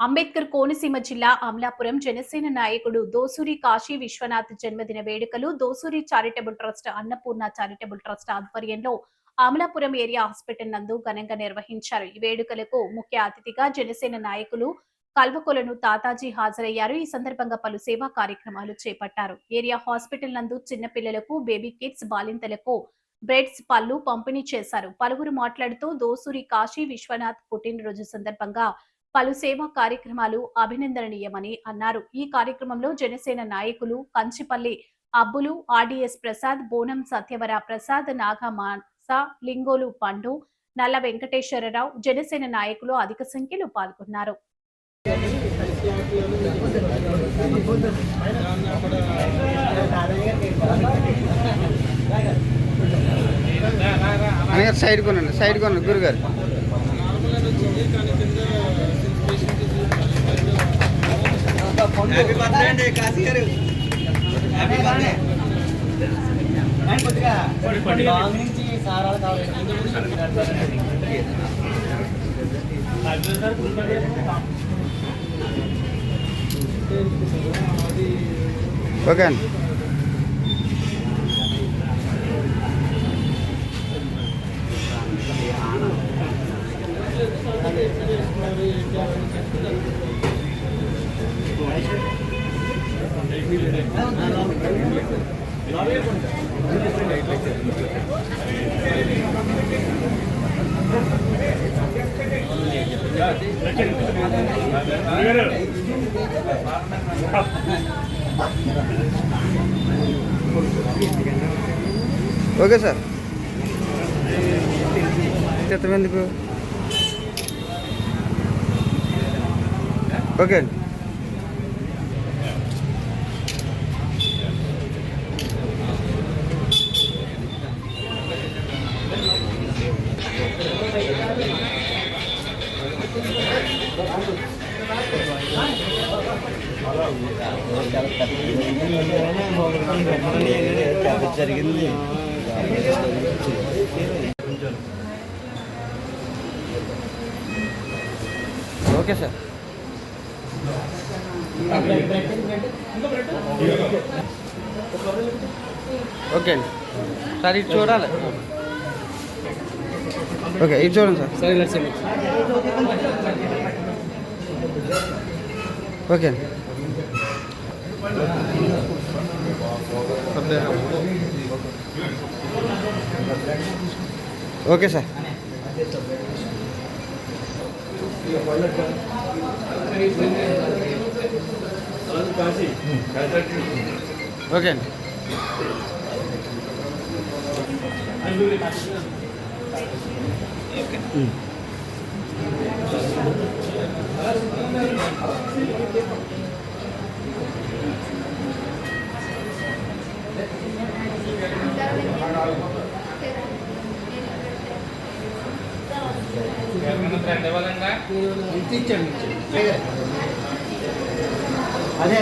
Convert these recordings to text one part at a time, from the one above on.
అంబేద్కర్ కోనసీమ జిల్లా అమలాపురం జనసేన నాయకుడు దోసూరి కాశీ విశ్వనాథ్ జన్మదిన వేడుకలు Dosuri charitable trust Annapurna charitable trust ఆధ్వర్యంలో అమలాపురం ఏరియా హాస్పిటల్ నందు ఘనంగా నిర్వహించారు. ఈ వేడుకలకు ముఖ్య అతిథిగా జనసేన నాయకులు కల్వకొలను తాతాజీ హాజరయ్యారు. ఈ సందర్భంగా పలు సేవా కార్యక్రమాలు చేపట్టారు. ఏరియా హాస్పిటల్ నందు చిన్నపిల్లలకు బేబీ కిట్స్, బాలింతలకు బ్రెడ్స్, పళ్ళు పంపిణీ చేశారు. పలువురు మాట్లాడుతూ దోసూరి కాశీ విశ్వనాథ్ పుట్టినరోజు సందర్భంగా పలు సేవా కార్యక్రమాలు అభినందనీయమని అన్నారు. ఈ కార్యక్రమంలో జనసేన నాయకులు కంచిపల్లి అబ్బులు, ఆర్డీఎస్ ప్రసాద్, బోనం సత్యవర ప్రసాద్, నాగమాస, లింగోలు పండు, నల్ల వెంకటేశ్వరరావు, జనసేన నాయకులు అధిక సంఖ్యలో పాల్గొన్నారు. సైడ్ కొనండి గురుగారు. హ్యాపీ బర్త్డే అండి కాశీ గారు. Happy birthday. కొద్దిగా నుంచి సారాలు కావాలి. ఓకే అండి. Okay sir. క్రితం ఎందుకు? ఓకే అండి. జరిగింది. Okay sir. ఓకే అండి సార్, ఇది చూడాలి. ఓకే, ఇది చూడండి సార్. ఓకే అండి. Okay sir. ఓకే అండి. అదే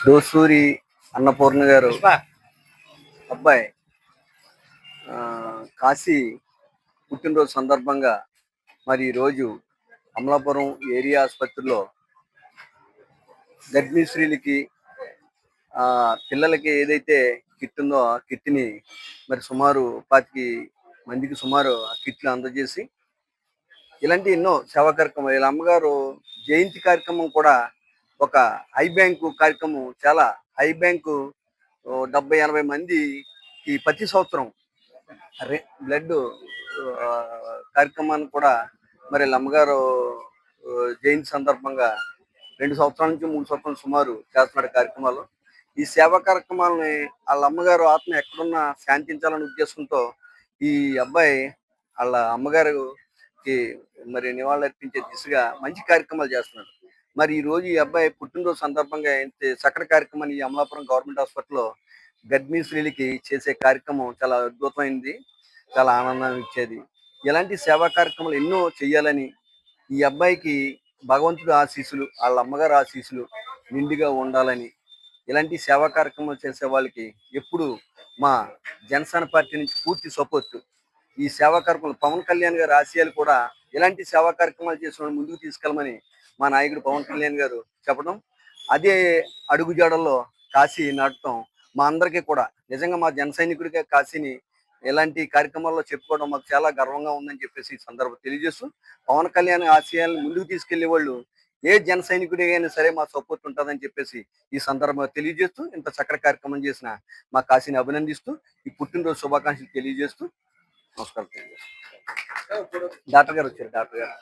దోసూరి అన్నపూర్ణ గారు అబ్బాయి కాశీ పుట్టినరోజు సందర్భంగా మరి ఈరోజు అమలాపురం ఏరియా ఆసుపత్రిలో గర్భిణీ స్త్రీలకి పిల్లలకి ఏదైతే కిట్ ఉందో ఆ కిట్ని మరి సుమారు 25 మందికి సుమారు ఆ కిట్లు అందజేసి ఇలాంటి ఎన్నో సేవా కార్యక్రమాలు, వీళ్ళ అమ్మగారు జయంతి కార్యక్రమం కూడా ఒక ఐ బ్యాంకు కార్యక్రమం, చాలా ఐ బ్యాంకు 70-80 మందికి ప్రతి సంవత్సరం బ్లడ్ కార్యక్రమాన్ని కూడా మరి వీళ్ళ అమ్మగారు జయంతి సందర్భంగా 2 సంవత్సరాల నుంచి 3 సంవత్సరాలు సుమారు చేస్తున్నాడు కార్యక్రమాలు. ఈ సేవా కార్యక్రమాలని వాళ్ళ అమ్మగారు ఆత్మ ఎక్కడున్నా శాంతించాలనే ఉద్దేశంతో ఈ అబ్బాయి వాళ్ళ అమ్మగారికి మరి నివాళులర్పించే దిశగా మంచి కార్యక్రమాలు చేస్తున్నాడు. మరి ఈ రోజు ఈ అబ్బాయి పుట్టినరోజు సందర్భంగా ఇంత చక్కటి కార్యక్రమాన్ని ఈ అమలాపురం గవర్నమెంట్ హాస్పిటల్లో గర్భిణీ స్త్రీలకి చేసే కార్యక్రమం చాలా అద్భుతమైంది. చాలా ఆనందాన్ని ఇచ్చేది. ఇలాంటి సేవా కార్యక్రమాలు ఎన్నో చేయాలని ఈ అబ్బాయికి భగవంతుడి ఆశీస్సులు, వాళ్ళ అమ్మగారి ఆశీస్సులు నిండుగా ఉండాలని, ఇలాంటి సేవా కార్యక్రమాలు చేసే వాళ్ళకి ఎప్పుడు మా జనసేన పార్టీ నుంచి పూర్తి సపోర్ట్. ఈ సేవా కార్యక్రమాలు పవన్ కళ్యాణ్ గారి ఆశయాలు కూడా ఇలాంటి సేవా కార్యక్రమాలు చేసిన ముందుకు తీసుకెళ్ళమని మా నాయకుడు పవన్ కళ్యాణ్ గారు చెప్పడం, అదే అడుగుజాడల్లో కాశీ నాటడం మా అందరికీ కూడా నిజంగా మా జన సైనికుడిగా కాశీని ఇలాంటి కార్యక్రమాల్లో చెప్పుకోవడం మాకు చాలా గర్వంగా ఉందని చెప్పేసి ఈ సందర్భం తెలియజేస్తూ, పవన్ కళ్యాణ్ ఆశయాలను ముందుకు తీసుకెళ్లే వాళ్ళు ఏ జన సైనికుడి అయినా సరే మా సపోర్ట్ ఉంటుందని చెప్పేసి ఈ సందర్భంగా తెలియజేస్తూ, ఇంత చక్కటి కార్యక్రమం చేసిన మా కాశీని అభినందిస్తూ, ఈ పుట్టినరోజు శుభాకాంక్షలు తెలియజేస్తూ నమస్కారం తెలియజేస్తాను. డాక్టర్ గారు వచ్చారు. డాక్టర్ గారు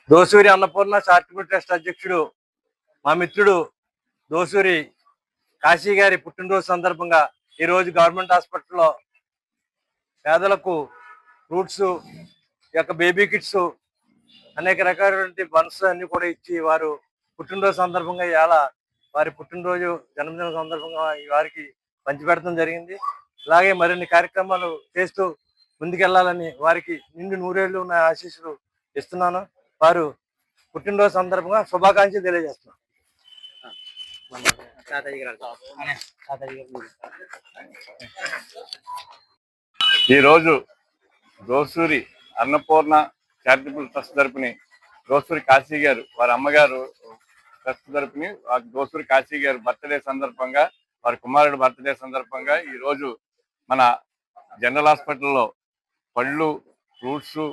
దోసూరి అన్నపూర్ణ చారిటబుల్ ట్రస్ట్ అధ్యక్షుడు మా మిత్రుడు దోసూరి కాశీ గారి పుట్టినరోజు సందర్భంగా ఈ రోజు గవర్నమెంట్ హాస్పిటల్లో పేదలకు ఫ్రూట్స్, బేబీ కిట్స్, అనేక రకాలైన బన్స్ అన్ని కూడా ఇచ్చి వారు పుట్టినరోజు సందర్భంగా ఇవాళ వారి పుట్టినరోజు జన్మదిన సందర్భంగా వారికి పంచిపెట్టడం జరిగింది. అలాగే మరిన్ని కార్యక్రమాలు చేస్తూ ముందుకెళ్లాలని వారికి నిండు నూరేళ్లు ఉన్న ఆశీస్సులు ఇస్తున్నాను. వారు పుట్టినరోజు సందర్భంగా శుభాకాంక్షలు తెలియజేస్తున్నాను. ఈరోజు దోసూరి అన్నపూర్ణ చారిటబుల్ ట్రస్ట్ తరపుని దోసూరి కాశీ గారు వారి అమ్మగారు ట్రస్ట్ తరపుని దోసూరి కాశీ గారు బర్త్డే సందర్భంగా, వారి కుమారుడు బర్త్డే సందర్భంగా ఈరోజు మన జనరల్ హాస్పిటల్లో పళ్ళు, ఫ్రూట్స్,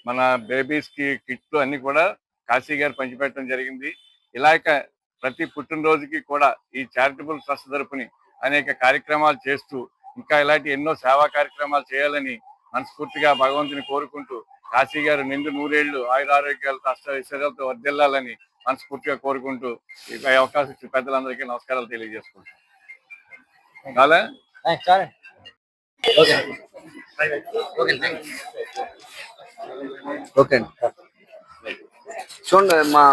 మన బేబీస్కి కిట్లు అన్ని కూడా కాశీ గారు పంచిపెట్టడం జరిగింది. ఇలాగ ప్రతి పుట్టినరోజుకి కూడా ఈ చారిటబుల్ ట్రస్ట్ తరపుని అనేక కార్యక్రమాలు చేస్తూ ఇంకా ఇలాంటి ఎన్నో సేవా కార్యక్రమాలు చేయాలని మనస్ఫూర్తిగా భగవంతుని కోరుకుంటూ, కాశీ గారు నిండు నూరేళ్లు ఆయురారోగ్యాలతో అష్టైశ్వర్యాలతో వర్ధిల్లాలని మనస్ఫూర్తిగా కోరుకుంటూ ఈ అవకాశం ఇచ్చిన పెద్దలందరికీ నమస్కారాలు తెలియజేసుకుంటాం. చాలా ఓకే అండి. చూడండి మా